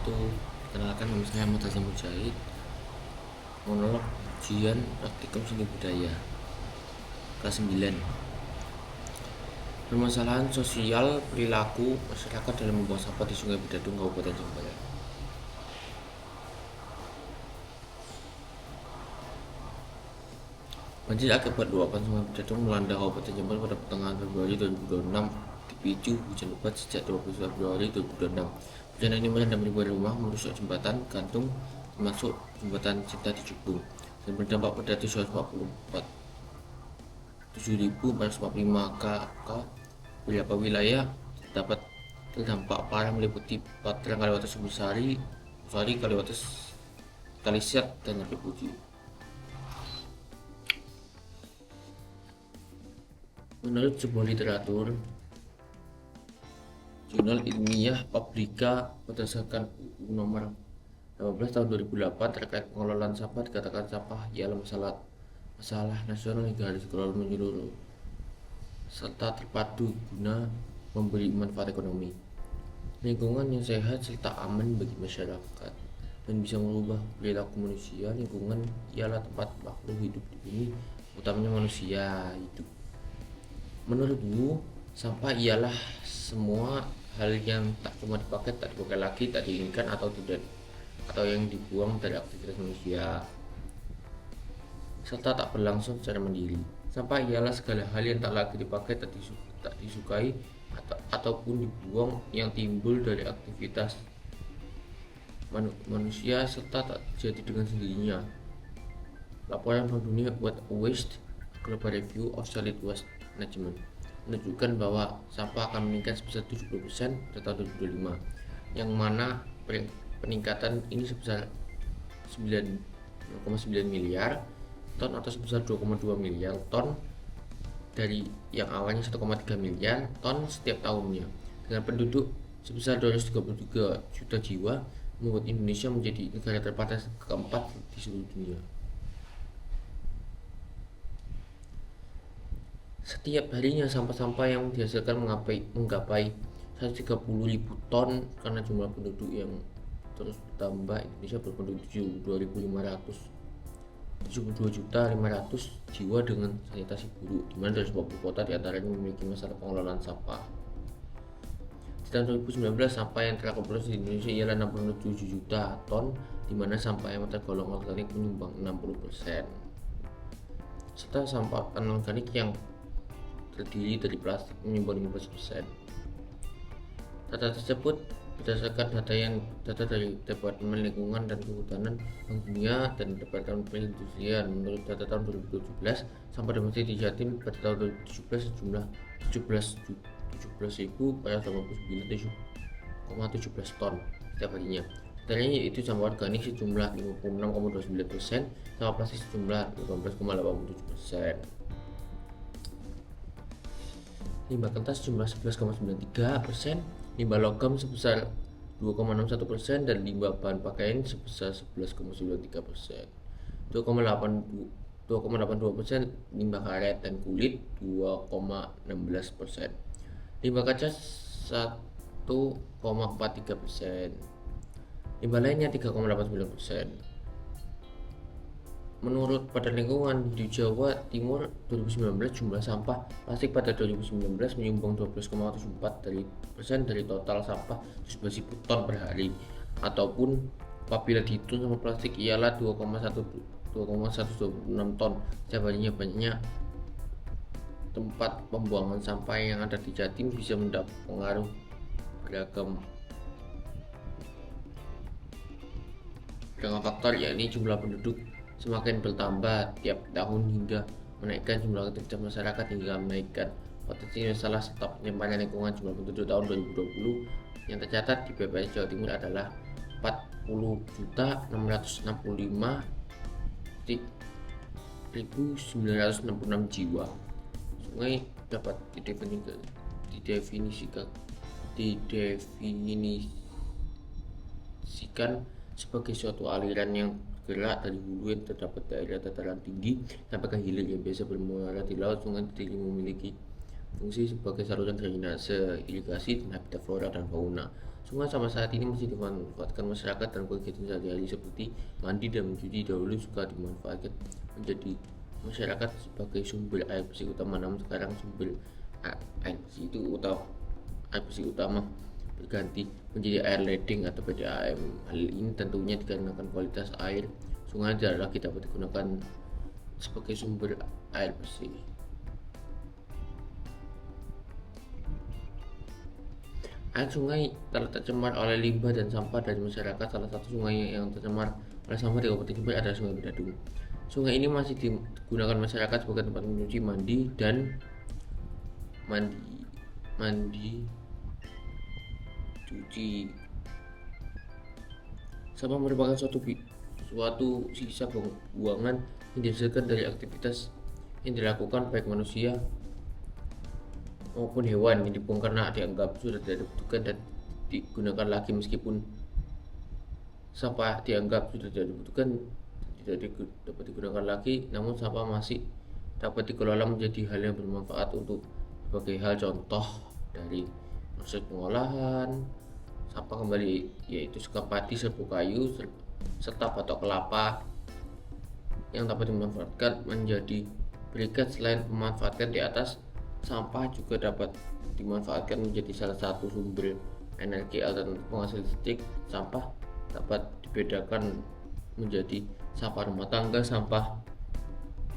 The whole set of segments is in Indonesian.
wabarakatuh. Perkenalkan nama saya Ahmad Hasan Mujahid. Monolog ujian praktikum seni budaya kelas 9. Permasalahan sosial perilaku masyarakat dalam membuang sampah di Sungai Bedadung, Kabupaten Jember. Banjir akibat luapan Sungai Bedadung melanda Kabupaten Jember pada pertengahan Februari 2026 dipicu hujan lebat sejak 20 Februari 2026. Hujan ini merendam ribuan rumah, merusak jembatan gantung, termasuk jembatan Cinta di Cukung, dan berdampak pada 7.445 KK. Beberapa wilayah dapat terdampak parah meliputi Patrang, Kaliwates, Sumbersari, Kaliwates, Kalisiat, dan Ngabe Puji. Menurut sebuah literatur Jurnal Ilmiah Publika berdasarkan UU Nomor 18 Tahun 2008 terkait pengelolaan sampah, dikatakan sampah ialah masalah nasional yang harus dikelola menyeluruh serta terpadu guna memberi manfaat ekonomi, lingkungan yang sehat serta aman bagi masyarakat, dan bisa merubah perilaku manusia. Lingkungan ialah tempat makhluk hidup di bumi, utamanya manusia hidup. Menurutmu, sampah ialah semua hal yang tak cuma dipakai, tak dipakai lagi, tak diinginkan atau yang dibuang dari aktivitas manusia, serta tak berlangsung secara mandiri. Sampah ialah segala hal yang tak lagi dipakai, tak disukai ataupun dibuang yang timbul dari aktivitas manusia serta tak jadi dengan sendirinya. Laporan Bank Dunia Waste Global Review of Solid Waste Management menunjukkan bahwa sampah akan meningkat sebesar 70% pada tahun 2025, yang mana peningkatan ini sebesar 9,9 miliar ton atau sebesar 2,2 miliar ton dari yang awalnya 1,3 miliar ton setiap tahunnya. Dengan penduduk sebesar 233 juta jiwa, membuat Indonesia menjadi negara terpadat keempat di seluruh dunia. Setiap harinya sampah-sampah yang dihasilkan menggapai 130.000 ton karena jumlah penduduk yang terus bertambah. Indonesia berpenduduk 72.500 jiwa dengan sanitasi buruk, di mana 240 kota diantaranya memiliki masalah pengelolaan sampah. Di tahun 2019, sampah yang terkumpul di Indonesia ialah 67 juta ton, di mana sampah yang tergolong organik menyumbang 60%, serta sampah anorganik yang terdiri dari plastik menyumbang 15%. Data tersebut berdasarkan data dari Departemen Lingkungan dan Kehutanan Bank Dunia dan Departemen Perindustrian. Menurut data tahun 2017, sampah domestik di Jatim pada tahun 2017 sejumlah 17.489,17 ton setiap harinya. Antaranya yaitu sampah organik sejumlah 56,29%, sampah plastik sejumlah 18,87%. Limbah kertas jumlah 11,93%, limbah logam sebesar 2,61%, dan limbah bahan pakaian sebesar 11,93%. 2,82% limbah karet dan kulit, 2,16%. Limbah kaca 1,43%. Limbah lainnya 3,89%. Menurut Badan Lingkungan di Jawa Timur 2019, jumlah sampah plastik pada 2019 menyumbang 12,4% dari total sampah 17.000 ton per hari, ataupun apabila dihitung sampah plastik ialah 2,126 ton setiap harinya. Banyaknya tempat pembuangan sampah yang ada di Jatim bisa mendapat pengaruh beragam faktor, yakni jumlah penduduk semakin bertambah tiap tahun hingga menaikkan jumlah aktivitas masyarakat hingga menaikkan potensi masalah serta penyebaran lingkungan. Jumlah penduduk tahun 2020 yang tercatat di BPS Jawa Timur adalah 40.665.966 jiwa. Sungai dapat didefinisikan sebagai suatu aliran yang gerak dari hulu yang terdapat daerah dataran tinggi sampai ke hilir yang biasa bermuara di laut. Sungai tidak memiliki fungsi sebagai saluran drainase, irigasi, dan habitat flora dan fauna. Sungai sampai saat ini masih dimanfaatkan masyarakat dan kegiatan sehari-hari seperti mandi dan mencuci. Dahulu juga dimanfaatkan menjadi masyarakat sebagai sumber air bersih utama, namun sekarang sumber air bersih itu air bersih utama berganti menjadi air ledeng atau PDAM. Hal ini tentunya dikarenakan kualitas air sungai tidak lagi dapat digunakan sebagai sumber air bersih. Air sungai telah tercemar oleh limbah dan sampah dari masyarakat. Salah satu sungai yang tercemar oleh sampah di Kabupaten Jember adalah Sungai Bedadung. Sungai ini masih digunakan masyarakat sebagai tempat mencuci, mandi, cuci. Sampah merupakan suatu sisa buangan yang dihasilkan dari aktivitas yang dilakukan baik manusia maupun hewan, yang dibuang karena dianggap sudah tidak dibutuhkan dan digunakan lagi. Meskipun sampah dianggap sudah tidak dibutuhkan, tidak dapat digunakan lagi, namun sampah masih dapat dikelola menjadi hal yang bermanfaat untuk berbagai hal. Contoh dari proses pengolahan sampah kembali yaitu sekam padi, serbuk kayu, serta batok kelapa yang dapat dimanfaatkan menjadi briket. Selain memanfaatkan di atas, sampah juga dapat dimanfaatkan menjadi salah satu sumber energi alternatif penghasil listrik. Sampah dapat dibedakan menjadi sampah rumah tangga, sampah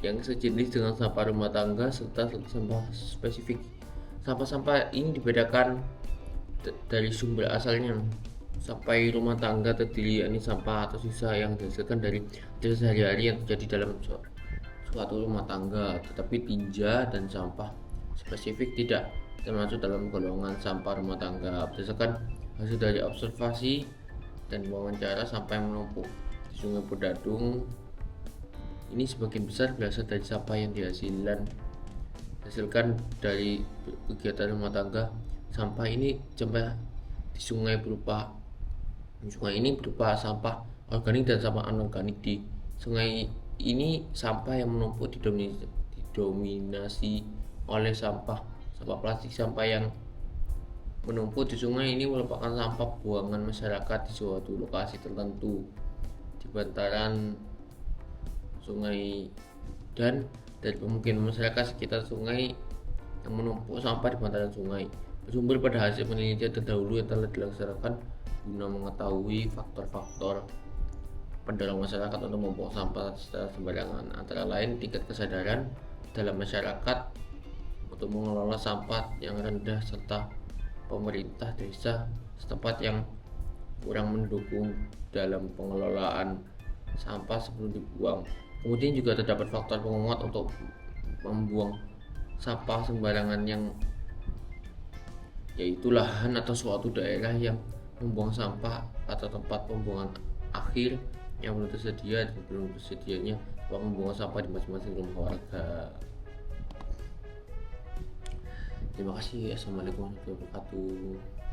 yang sejenis dengan sampah rumah tangga, serta sampah spesifik. Sampah-sampah ini dibedakan dari sumber asalnya. Sampai rumah tangga terdiri yakni sampah atau sisa yang dihasilkan dari aktivitas sehari-hari yang terjadi dalam suatu rumah tangga, tetapi tinja dan sampah spesifik tidak termasuk dalam golongan sampah rumah tangga. Berdasarkan hasil dari observasi dan wawancara, sampah yang menumpuk di Sungai Bedadung ini sebagian besar berasal dari sampah yang dihasilkan dari kegiatan rumah tangga. Sampah ini di sungai ini berupa sampah organik dan sampah anorganik. Di sungai ini sampah yang menumpuk didominasi oleh sampah plastik. Sampah yang menumpuk di sungai ini merupakan sampah buangan masyarakat di suatu lokasi tertentu di bantaran sungai dan dari pemukiman masyarakat sekitar sungai yang menumpuk sampah di bantaran sungai. Bersumber pada hasil penelitian terdahulu yang telah dilaksanakan guna mengetahui faktor-faktor pendorong masyarakat untuk membuang sampah secara sembarangan, antara lain tingkat kesadaran dalam masyarakat untuk mengelola sampah yang rendah, serta pemerintah desa setempat yang kurang mendukung dalam pengelolaan sampah sebelum dibuang. Kemudian juga terdapat faktor penguat untuk membuang sampah sembarangan, yaitu lahan atau suatu daerah yang membuang sampah atau tempat pembuangan akhir yang belum tersedia dan belum tersedianya tempat pembuangan sampah di masing-masing rumah warga. Terima kasih. Assalamualaikum warahmatullahi wabarakatuh.